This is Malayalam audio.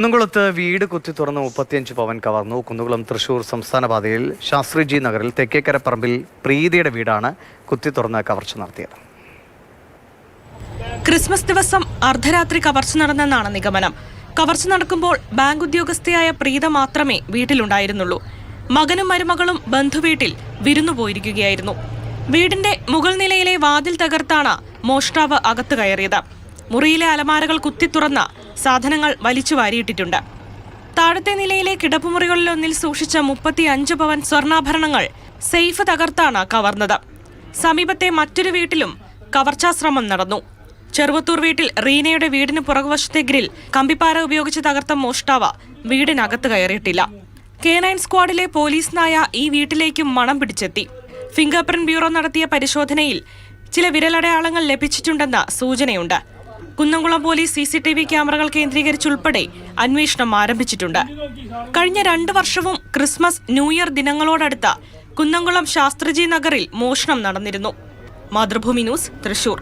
കുന്നംകുളത്ത് വീട് കുത്തി തുറന്ന് 35 പവൻ കവർന്നു. കുന്നംകുളം തൃശൂർ സംസ്ഥാന പാതയിൽ ശാസ്ത്രിജി നഗറിൽ തെക്കേക്കര പറമ്പിൽ പ്രീതിയുടെ വീടാണ് കുത്തി തുറന്ന് കവർച്ച നടത്തിയത്. ക്രിസ്മസ് ദിവസം അർദ്ധരാത്രി കവർച്ച നടന്നെന്നാണ് നിഗമനം. കവർച്ച നടക്കുമ്പോൾ ബാങ്ക് ഉദ്യോഗസ്ഥയായ പ്രീത മാത്രമേ വീട്ടിലുണ്ടായിരുന്നുള്ളൂ. മകനും മരുമകളും ബന്ധുവീട്ടിൽ വിരുന്നുപോയിരിക്കുകയായിരുന്നു. വീടിന്റെ മുകൾ നിലയിലെ വാതിൽ തകർത്താണ് മോഷ്ടാവ് അകത്ത് കയറിയത്. മുറിയിലെ അലമാരകൾ കുത്തിത്തുറന്ന സാധനങ്ങൾ വലിച്ചു വാരിയിട്ടിട്ടുണ്ട്. താഴത്തെ നിലയിലെ കിടപ്പുമുറികളിലൊന്നിൽ സൂക്ഷിച്ച 35 പവൻ സ്വർണ്ണാഭരണങ്ങൾ സേഫ് തകർത്താണ് കവർന്നത്. സമീപത്തെ മറ്റൊരു വീട്ടിലും കവർച്ചാശ്രമം നടന്നു. ചെറുവത്തൂർ വീട്ടിൽ റീനയുടെ വീടിന് പുറകുവശത്തെ ഗ്രിൽ കമ്പിപ്പാര ഉപയോഗിച്ച് തകർത്ത മോഷ്ടാവ് വീടിനകത്ത് കയറിയിട്ടില്ല. K9 സ്ക്വാഡിലെ പോലീസ് നായ ഈ വീട്ടിലേക്കും മണം പിടിച്ചെത്തി. ഫിംഗർ പ്രിന്റ് ബ്യൂറോ നടത്തിയ പരിശോധനയിൽ ചില വിരലടയാളങ്ങൾ ലഭിച്ചിട്ടുണ്ടെന്ന സൂചനയുണ്ട്. കുന്നംകുളം പോലീസ് CCTV ക്യാമറകൾ കേന്ദ്രീകരിച്ചുൾപ്പെടെ അന്വേഷണം ആരംഭിച്ചിട്ടുണ്ട്. കഴിഞ്ഞ 2 വർഷവും Christmas, new year ദിനങ്ങളോടടുത്ത് Kunnamkulam Shastriji നഗറിൽ മോഷണം നടന്നിരുന്നു. മാതൃഭൂമി ന്യൂസ്, തൃശൂർ.